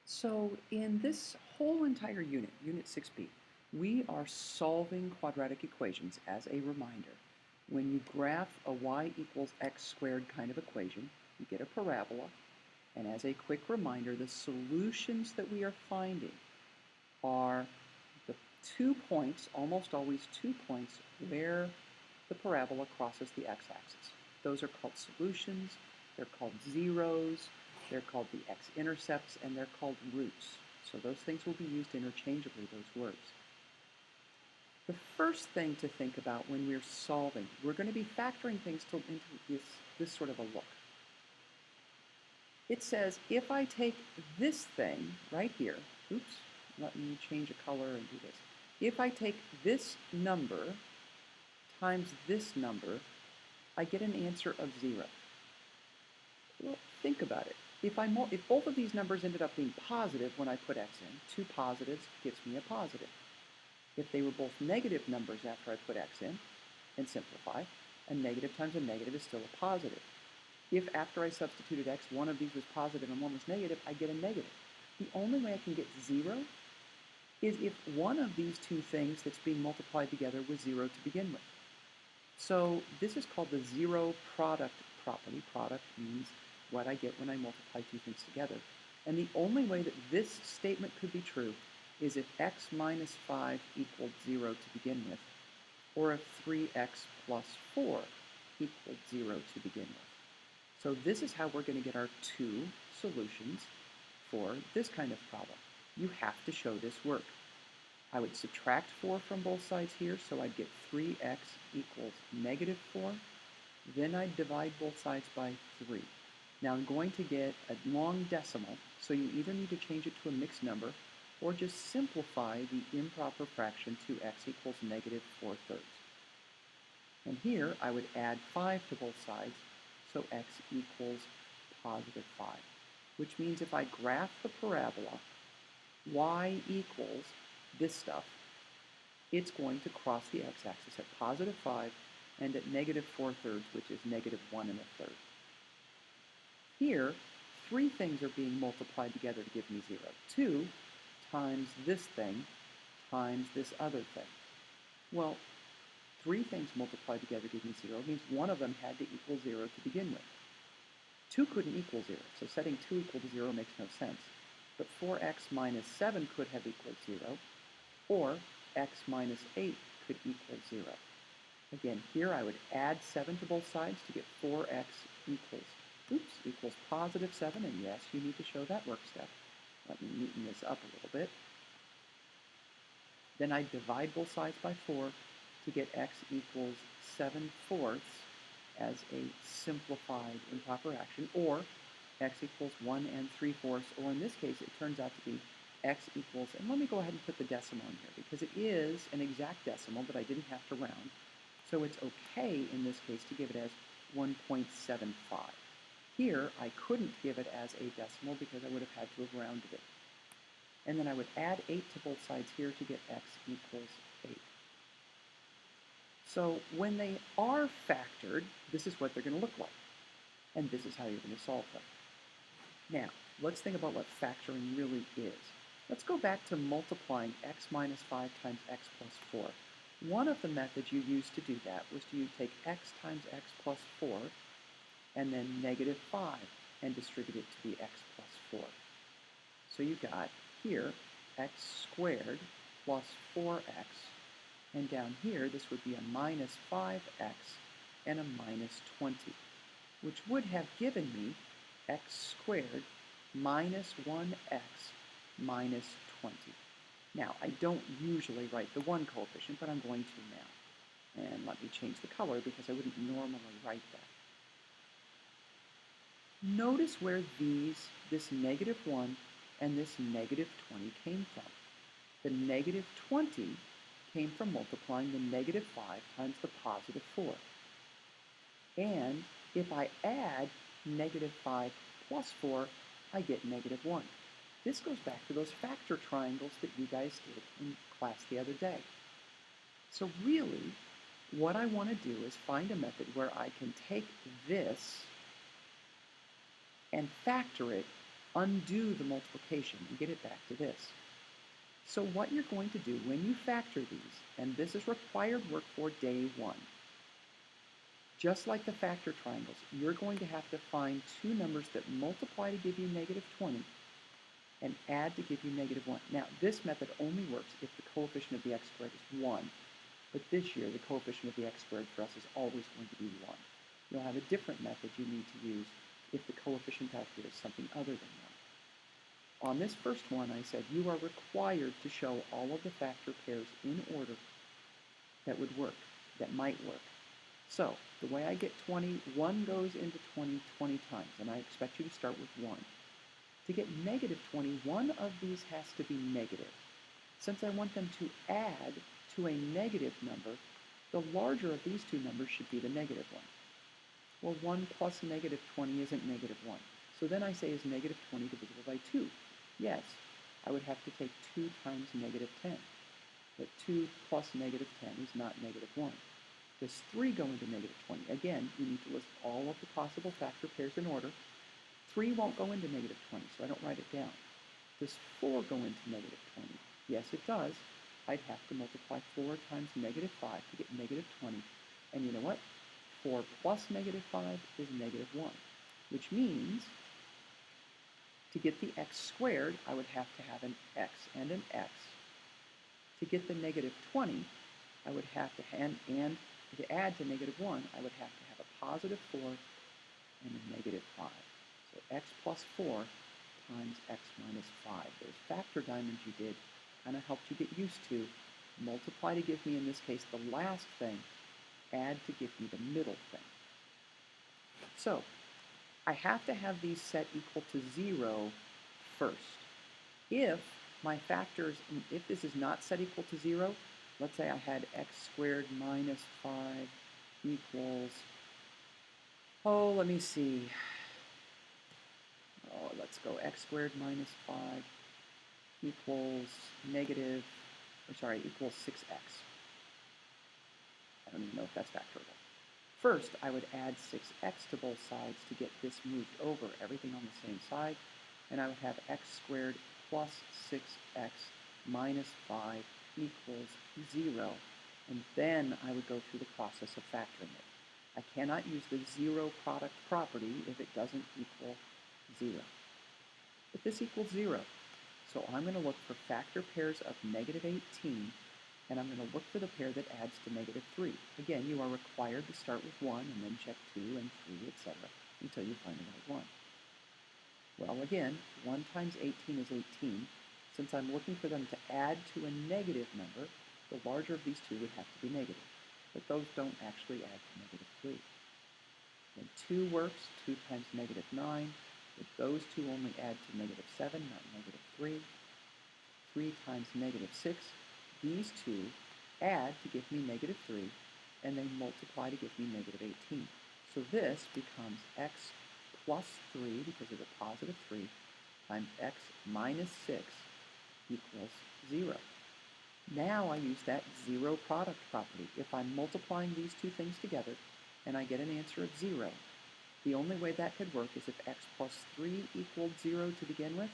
So in this whole entire unit, Unit 6b, we are solving quadratic equations as a reminder. When you graph a y equals x squared kind of equation, you get a parabola. And as a quick reminder, the solutions that we are finding are the 2 points, almost always 2 points, where the parabola crosses the x-axis. Those are called solutions, they're called zeros, they're called the x-intercepts, and they're called roots. So those things will be used interchangeably, those words. The first thing to think about when we're solving, we're going to be factoring things into this sort of a look. It says if I take this thing right here, oops, let me change a color and do this. If I take this number times this number, I get an answer of 0. Well, think about it. If both of these numbers ended up being positive when I put x in, 2 positives gets me a positive. If they were both negative numbers after I put x in and simplify, a negative times a negative is still a positive. If after I substituted x, one of these was positive and one was negative, I get a negative. The only way I can get 0 is if one of these two things that's being multiplied together was 0 to begin with. So this is called the zero product property. Product means what I get when I multiply two things together. And the only way that this statement could be true is if x minus 5 equaled 0 to begin with, or if 3x plus 4 equaled 0 to begin with. So this is how we're going to get our two solutions for this kind of problem. You have to show this work. I would subtract 4 from both sides here, so I'd get 3x equals negative 4. Then I'd divide both sides by 3. Now I'm going to get a long decimal, so you either need to change it to a mixed number or just simplify the improper fraction to x equals negative 4/3. And here I would add 5 to both sides, so x equals positive 5, which means if I graph the parabola, y equals this stuff, it's going to cross the x-axis at positive 5 and at negative 4/3, which is negative 1 1/3. Here, three things are being multiplied together to give me 0. 2 times this thing times this other thing. Well, three things multiplied together give me 0 means one of them had to equal 0 to begin with. 2 couldn't equal 0, so setting 2 equal to 0 makes no sense. But 4x minus 7 could have equaled 0, or x minus 8 could equal 0. Again, here I would add 7 to both sides to get 4x equals positive 7, and yes, you need to show that work step. Let me neaten this up a little bit. Then I divide both sides by 4 to get x equals 7/4 as a simplified improper action, or x equals 1 3/4, or in this case it turns out to be x equals, and let me go ahead and put the decimal in here because it is an exact decimal, but I didn't have to round. So it's okay in this case to give it as 1.75. Here I couldn't give it as a decimal because I would have had to have rounded it. And then I would add 8 to both sides here to get x equals 8. So when they are factored, this is what they're going to look like. And this is how you're going to solve them. Now, let's think about what factoring really is. Let's go back to multiplying x minus 5 times x plus 4. One of the methods you used to do that was to take x times x plus 4 and then negative 5 and distribute it to be x plus 4. So you got here x squared plus 4x, and down here this would be a minus 5x and a minus 20, which would have given me x squared minus 1x minus 20. Now, I don't usually write the 1 coefficient, but I'm going to now. And let me change the color because I wouldn't normally write that. Notice where this negative 1 and this negative 20 came from. The negative 20 came from multiplying the negative 5 times the positive 4. And if I add negative 5 plus 4, I get negative 1. This goes back to those factor triangles that you guys did in class the other day. So really, what I want to do is find a method where I can take this and factor it undo the multiplication and get it back to this. So what you're going to do when you factor these, and this is required work for day one, just like the factor triangles, you're going to have to find two numbers that multiply to give you negative 20 and add to give you negative 1. Now, this method only works if the coefficient of the x squared is 1. But this year, the coefficient of the x squared for us is always going to be 1. You'll have a different method you need to use if the coefficient out here is something other than 1. On this first one, I said you are required to show all of the factor pairs in order that would work, that might work. So, the way I get 20, 1 goes into 20 20 times, and I expect you to start with 1. To get negative 20, one of these has to be negative. Since I want them to add to a negative number, the larger of these two numbers should be the negative one. Well, 1 plus negative 20 isn't negative 1. So then I say, is negative 20 divisible by 2? Yes, I would have to take 2 times negative 10. But 2 plus negative 10 is not negative 1. Does 3 go into negative 20? Again, you need to list all of the possible factor pairs in order. 3 won't go into negative 20, so I don't write it down. Does 4 go into negative 20? Yes, it does. I'd have to multiply 4 times negative 5 to get negative 20. And you know what? 4 plus negative 5 is negative 1, which means to get the x squared, I would have to have an x and an x. To get the negative 20, I would have to, and to add to negative 1, I would have to have a positive 4 and a negative 5. So x plus 4 times x minus 5. Those factor diamonds you did kind of helped you get used to. Multiply to give me, in this case, the last thing. Add to give me the middle thing. So I have to have these set equal to 0 first. If my factors, if this is not set equal to 0, let's say I had x squared minus 5 equals, oh, let me see. Oh, let's go x squared minus 5 equals equals 6x. I don't even know if that's factorable. First, I would add 6x to both sides to get this moved over, everything on the same side, and I would have x squared plus 6x minus 5 equals 0, and then I would go through the process of factoring it. I cannot use the zero product property if it doesn't equal 0. But this equals 0. So I'm going to look for factor pairs of negative 18, and I'm going to look for the pair that adds to negative 3. Again, you are required to start with 1 and then check 2 and 3, etc., until you find the right one. Well, again, 1 times 18 is 18. Since I'm looking for them to add to a negative number, the larger of these two would have to be negative. But those don't actually add to negative 3. Then 2 works, 2 times negative 9. But those two only add to negative 7, not negative 3. 3 times negative 6. These two add to give me negative 3, and they multiply to give me negative 18. So this becomes x plus 3, because of the positive 3, times x minus 6 equals 0. Now I use that zero product property. If I'm multiplying these two things together and I get an answer of 0, the only way that could work is if x plus 3 equaled 0 to begin with,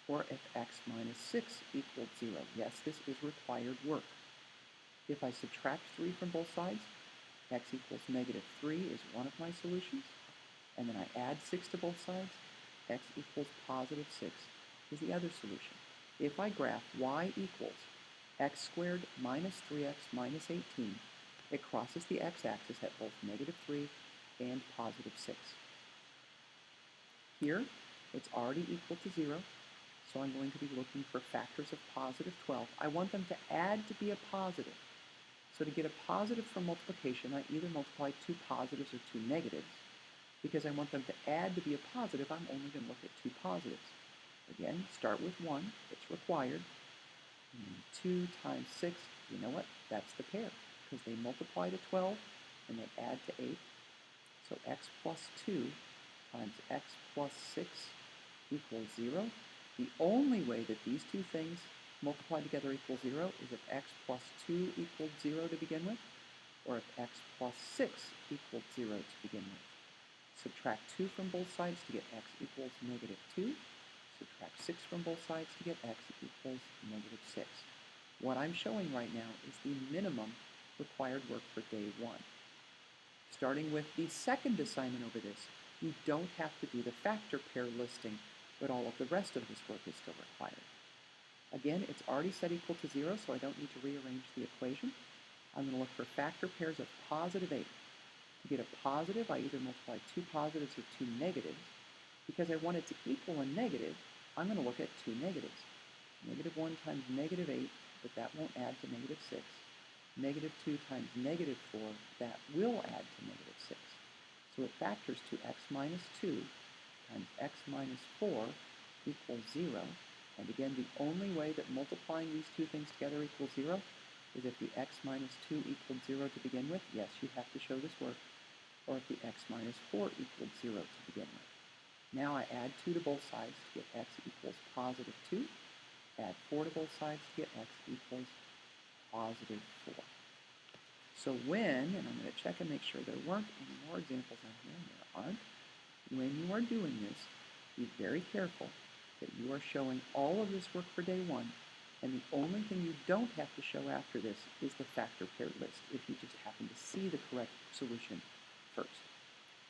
or if x minus 6 equaled 0. Yes, this is required work. If I subtract 3 from both sides, x equals negative 3 is one of my solutions, and then I add 6 to both sides, x equals positive 6 is the other solution. If I graph y equals x squared minus 3x minus 18, it crosses the x-axis at both negative 3 and positive 6. Here, it's already equal to 0, so I'm going to be looking for factors of positive 12. I want them to add to be a positive. So to get a positive from multiplication, I either multiply 2 positives or 2 negatives. Because I want them to add to be a positive, I'm only going to look at 2 positives. Again, start with 1, it's required. And 2 times 6, you know what? That's the pair, because they multiply to 12 and they add to 8. So x plus 2 times x plus 6 equals 0. The only way that these two things multiply together equal 0 is if x plus 2 equaled 0 to begin with, or if x plus 6 equaled 0 to begin with. Subtract 2 from both sides to get x equals negative 2. Subtract 6 from both sides to get x equals negative 6. What I'm showing right now is the minimum required work for day 1. Starting with the second assignment over this, you don't have to do the factor pair listing, but all of the rest of this work is still required. Again, it's already set equal to 0, so I don't need to rearrange the equation. I'm going to look for factor pairs of positive 8. To get a positive, I either multiply 2 positives or 2 negatives. Because I want it to equal a negative, I'm going to look at 2 negatives. Negative 1 times negative 8, but that won't add to negative 6. Negative 2 times negative 4, that will add to negative 6. So it factors to x minus 2 times x minus 4 equals 0. And again, the only way that multiplying these two things together equals 0 is if the x minus 2 equaled 0 to begin with. Yes, you have to show this work. Or if the x minus 4 equaled 0 to begin with. Now I add 2 to both sides to get x equals positive 2. Add 4 to both sides to get x equals positive 4. So when, and I'm going to check and make sure there weren't any more examples on here, and there aren't, when you are doing this, be very careful that you are showing all of this work for day 1, and the only thing you don't have to show after this is the factor pair list if you just happen to see the correct solution first.